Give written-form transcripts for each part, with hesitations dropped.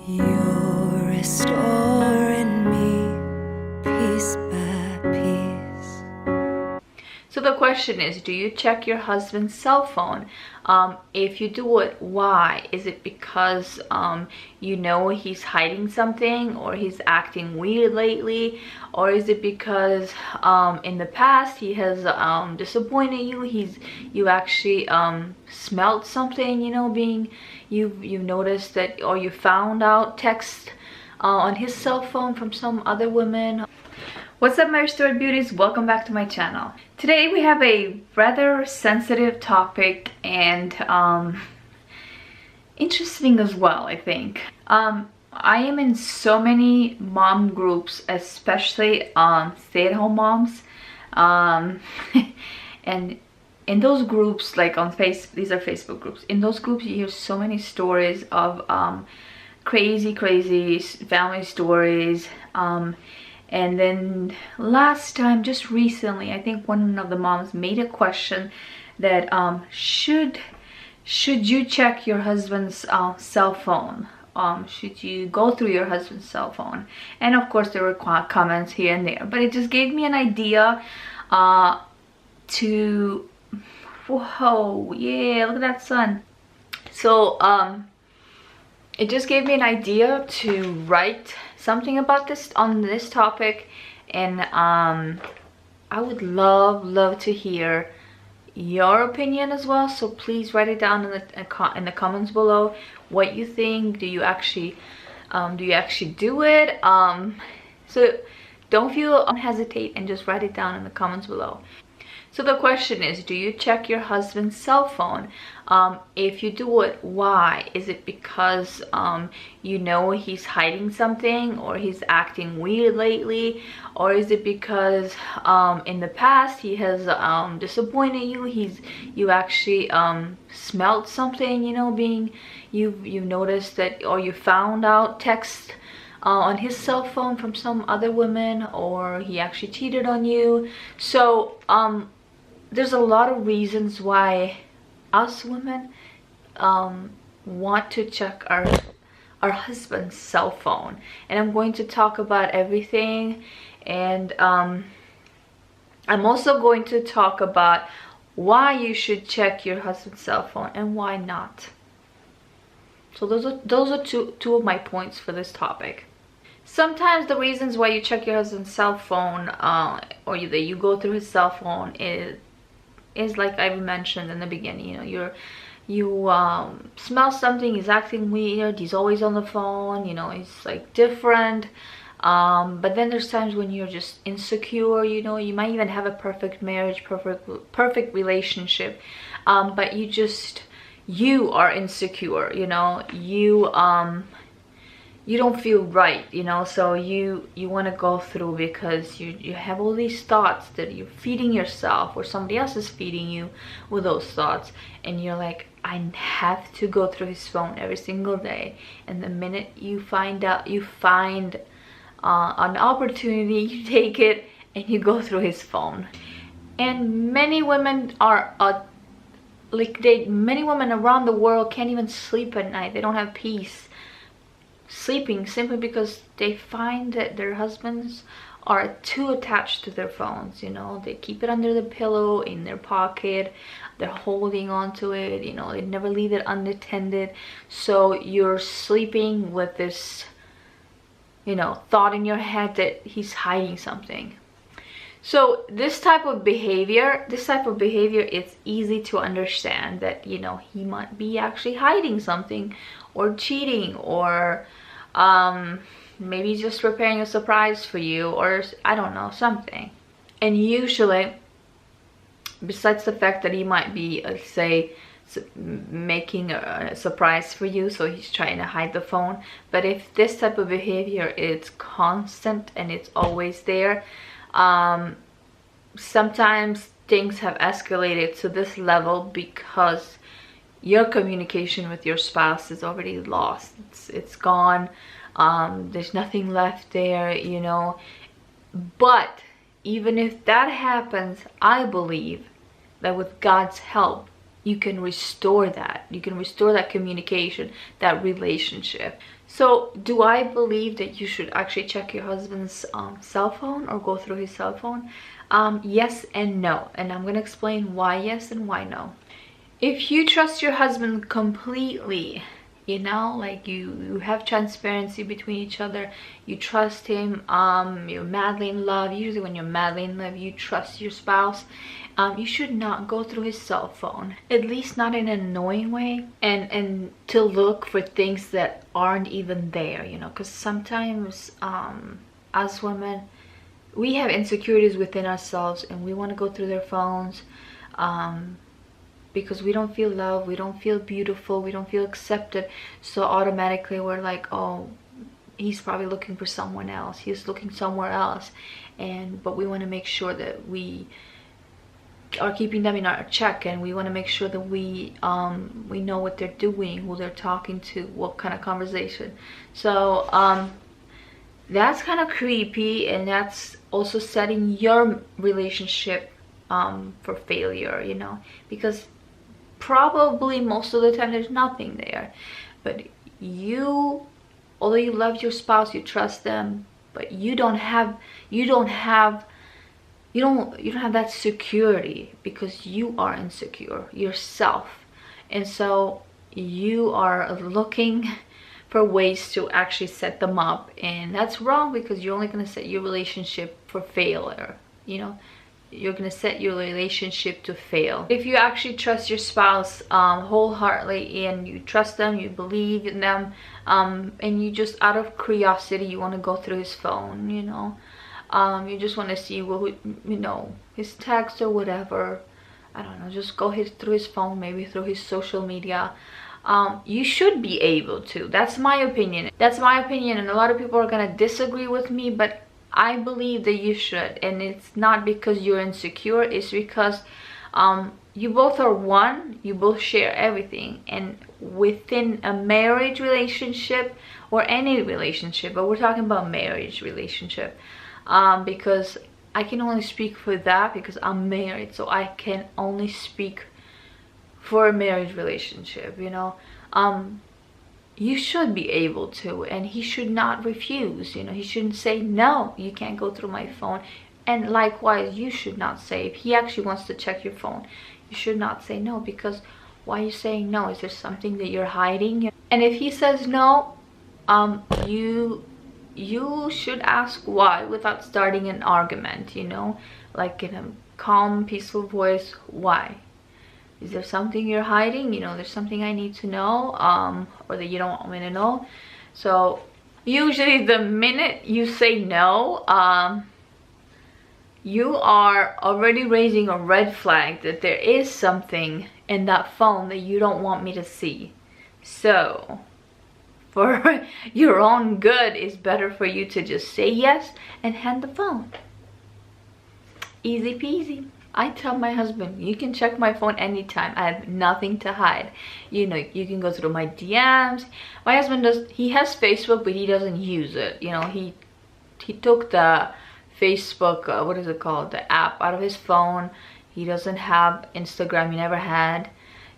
You're restoring me piece by piece. So the question is, do you check your husband's cell phone? If you do it, why? Is it because you know he's hiding something, or he's acting weird lately? Or is it because in the past he has disappointed you? You actually smelled something, you know, you've noticed that, or you found out text on his cell phone from some other women. What's up, my restored beauties? Welcome back to my channel. Today we have a rather sensitive topic and interesting as well, I think. I am in so many mom groups, especially stay-at-home moms, and in those groups, like on these are Facebook groups. In those groups you hear so many stories of crazy family stories. And then last time, just recently, I think one of the moms made a question that should you check your husband's cell phone? Should you go through your husband's cell phone? And of course there were comments here and there, but it just gave me an idea to, whoa, yeah, look at that sun. So it just gave me an idea to write something about this on this topic, and I would love to hear your opinion as well. So please write it down in the comments below what you think. Do you actually do it? So don't feel hesitate and just write it down in the comments below. So the question is, do you check your husband's cell phone? If you do it, why? Is it because you know he's hiding something, or he's acting weird lately? Or is it because in the past he has disappointed you? You actually smelled something, you know, you've noticed that, or you found out text on his cell phone from some other women, or he actually cheated on you. So there's a lot of reasons why us women want to check our husband's cell phone, and I'm going to talk about everything. And I'm also going to talk about why you should check your husband's cell phone and why not. So those are two of my points for this topic. Sometimes the reasons why you check your husband's cell phone, or that you go through his cell phone, is like I mentioned in the beginning. You know, you smell something, he's acting weird, he's always on the phone, you know, he's like different. But then there's times when you're just insecure, you know, you might even have a perfect marriage, perfect relationship, but you are insecure, you know, you don't feel right, you know, so you want to go through because you have all these thoughts that you're feeding yourself, or somebody else is feeding you with those thoughts, and you're like, I have to go through his phone every single day. And the minute you find an opportunity, you take it and you go through his phone. And many women are many women around the world can't even sleep at night. They don't have peace sleeping, simply because they find that their husbands are too attached to their phones. You know, they keep it under the pillow, in their pocket, they're holding on to it, you know, they never leave it unattended. So you're sleeping with this, you know, thought in your head that he's hiding something. So this type of behavior, it's easy to understand that, you know, he might be actually hiding something, or cheating, or maybe just preparing a surprise for you, or I don't know, something. And usually, besides the fact that he might be, say, making a surprise for you, so he's trying to hide the phone, but if this type of behavior is constant and it's always there, sometimes things have escalated to this level because your communication with your spouse is already lost. It's gone. There's nothing left there, you know. But even if that happens, I believe that with God's help, you can restore that. You can restore that communication, that relationship. So do I believe that you should actually check your husband's cell phone or go through his cell phone? Yes and no, and I'm gonna explain why yes and why no. If you trust your husband completely, you know, like you have transparency between each other, you trust him, you're madly in love. Usually when you're madly in love, you trust your spouse. You should not go through his cell phone, at least not in an annoying way, and to look for things that aren't even there, you know, because sometimes as women, we have insecurities within ourselves and we want to go through their phones because we don't feel love, we don't feel beautiful, we don't feel accepted. So automatically we're like, oh, he's probably looking for someone else, he's looking somewhere else. But we want to make sure that we are keeping them in our check, and we want to make sure that we know what they're doing, who they're talking to, what kind of conversation. So that's kind of creepy, and that's also setting your relationship for failure, you know, because probably most of the time there's nothing there. But you, although you love your spouse, you trust them, but you don't have that security because you are insecure yourself. And so you are looking for ways to actually set them up, and that's wrong because you're only going to set your relationship for failure, you know. You're going to set your relationship to fail. If you actually trust your spouse wholeheartedly, and you trust them, you believe in them, and you just out of curiosity you want to go through his phone, you know, you just want to see what, you know, his text or whatever, I don't know, just go through his phone, maybe through his social media. You should be able to. That's my opinion, and a lot of people are gonna disagree with me, but I believe that you should. And it's not because you're insecure, it's because you both are one, you both share everything. And within a marriage relationship, or any relationship, but we're talking about marriage relationship, because I can only speak for that because I'm married, so I can only speak for a marriage relationship, you know. You should be able to, and he should not refuse, you know. He shouldn't say, no, you can't go through my phone. And likewise, you should not say, if he actually wants to check your phone, you should not say no, because why are you saying no? Is there something that you're hiding? And if he says no, you should ask why without starting an argument, you know, like in a calm, peaceful voice. Why? Is there something you're hiding? You know, there's something I need to know, or that you don't want me to know. So usually the minute you say no, you are already raising a red flag that there is something in that phone that you don't want me to see. So for your own good, it's better for you to just say yes and hand the phone. Easy peasy. I tell my husband, you can check my phone anytime. I have nothing to hide. You know, you can go through my DMs. My husband he has Facebook, but he doesn't use it. You know, he took the Facebook, what is it called? The app out of his phone. He doesn't have Instagram, he never had.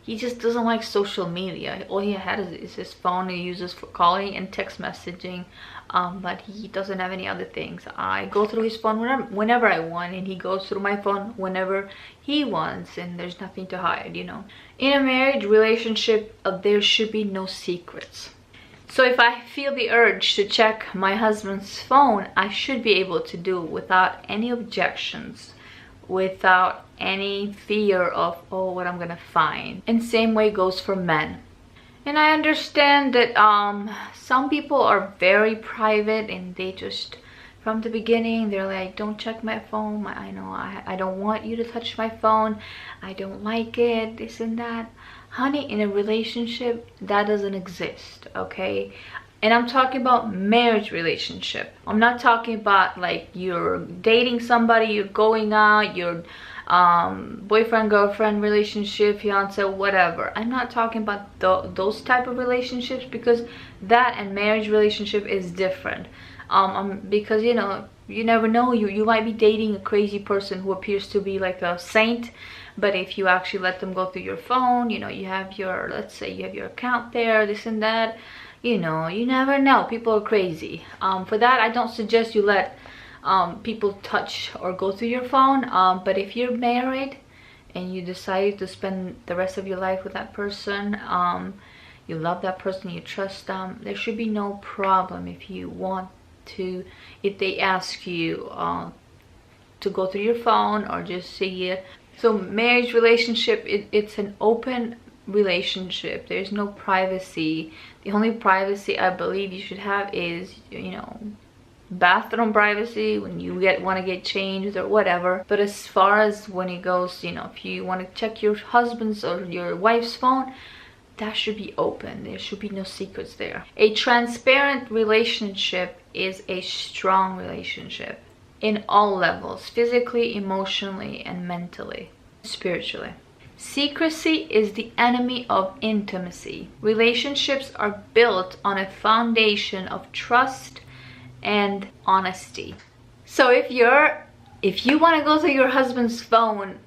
He just doesn't like social media. All he had is his phone he uses for calling and text messaging. But he doesn't have any other things. I go through his phone whenever I want, and he goes through my phone whenever he wants, and there's nothing to hide, you know. In a marriage relationship, there should be no secrets. So if I feel the urge to check my husband's phone, I should be able to do it without any objections, without any fear of, oh, what I'm gonna find. And same way goes for men. And I understand that some people are very private, and they just, from the beginning, they're like, don't check my phone. I don't want you to touch my phone. I don't like it, this and that. Honey, in a relationship, that doesn't exist, okay? And I'm talking about marriage relationship. I'm not talking about like you're dating somebody, you're going out, you're boyfriend girlfriend relationship, fiance, whatever. I'm not talking about those type of relationships, because that and marriage relationship is different. Because you know, you never know, you might be dating a crazy person who appears to be like a saint, But if you actually let them go through your phone, you know, you have your, let's say you have your account there, this and that, you know, you never know. People are crazy. For that, I don't suggest you let people touch or go through your phone. But if you're married and you decide to spend the rest of your life with that person, you love that person, you trust them, there should be no problem if you want to, if they ask you to go through your phone or just see it. So marriage relationship, it's an open relationship. There's no privacy. The only privacy I believe you should have is, you know, bathroom privacy when you want to get changed or whatever. But as far as when it goes, you know, if you want to check your husband's or your wife's phone, that should be open. There should be no secrets there. A transparent relationship is a strong relationship in all levels, physically, emotionally, and mentally, spiritually. Secrecy is the enemy of intimacy. Relationships are built on a foundation of trust and honesty. So if you want to go through your husband's phone,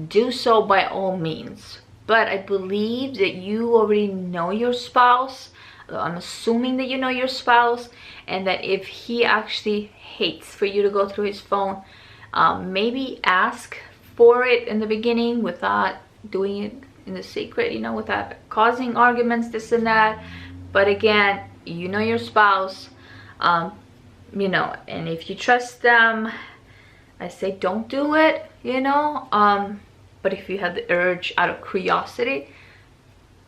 do so by all means. But I believe that you already know your spouse. I'm assuming that you know your spouse, and that if he actually hates for you to go through his phone, maybe ask for it in the beginning without doing it in the secret, you know, without causing arguments, this and that. But again, you know your spouse, you know, and if you trust them, I say don't do it, you know. But if you have the urge out of curiosity,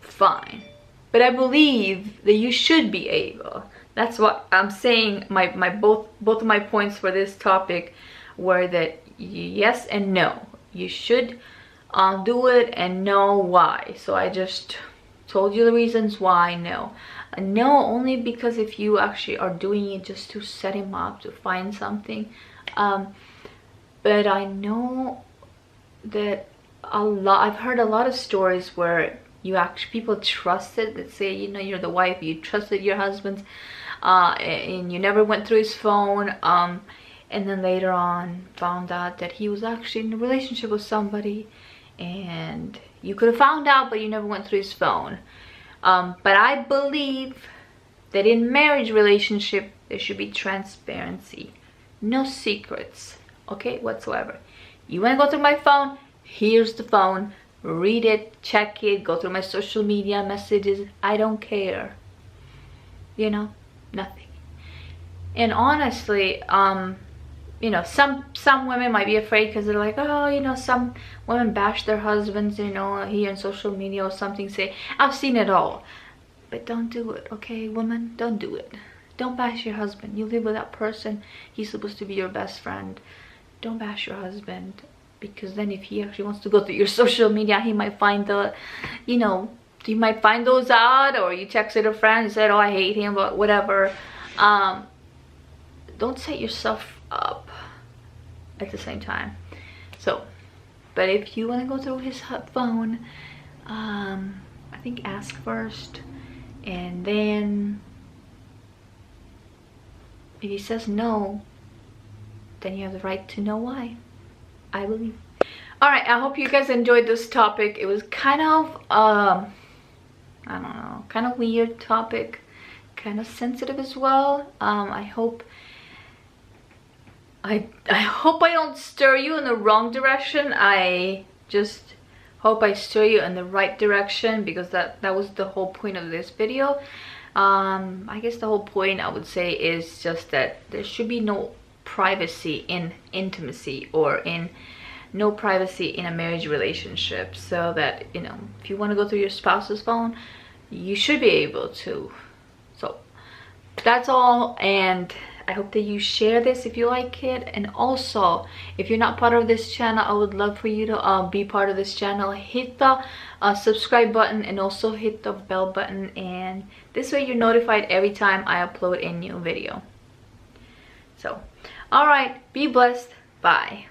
fine. But I believe that you should be able. That's what I'm saying. Both of my points for this topic were that yes and no. You should do it and know why. So I just told you the reasons why no. No, only because if you actually are doing it just to set him up to find something. But I know that I've heard a lot of stories where people trusted, let's say, you know, you're the wife, you trusted your husband, and you never went through his phone, and then later on found out that he was actually in a relationship with somebody, and you could have found out, but you never went through his phone. But I believe that in marriage relationship there should be transparency, no secrets, okay, whatsoever. You want to go through my phone? Here's the phone. Read it, check it, go through my social media messages. I don't care. You know, nothing. And honestly, you know, some women might be afraid because they're like, oh, you know, some women bash their husbands, you know, here on social media or something. Say, I've seen it all. But don't do it, okay, woman? Don't do it. Don't bash your husband. You live with that person. He's supposed to be your best friend. Don't bash your husband. Because then if he actually wants to go through your social media, he might find you know, you might find those out, or you texted a friend and said, oh, I hate him, but whatever. Don't set yourself up at the same time. So, but if you want to go through his phone, I think ask first, and then if he says no, then you have the right to know why, I believe. All right, I hope you guys enjoyed this topic. It was kind of I don't know, kind of weird topic, kind of sensitive as well. I hope I don't stir you in the wrong direction. I just hope I stir you in the right direction, because that was the whole point of this video. I guess the whole point, I would say, is just that there should be no privacy in intimacy, or no privacy in a marriage relationship, so that, you know, if you want to go through your spouse's phone, you should be able to. So that's all, and I hope that you share this if you like it. And also, if you're not part of this channel, I would love for you to be part of this channel. Hit the subscribe button, and also hit the bell button, and this way you're notified every time I upload a new video. So, all right, be blessed. Bye.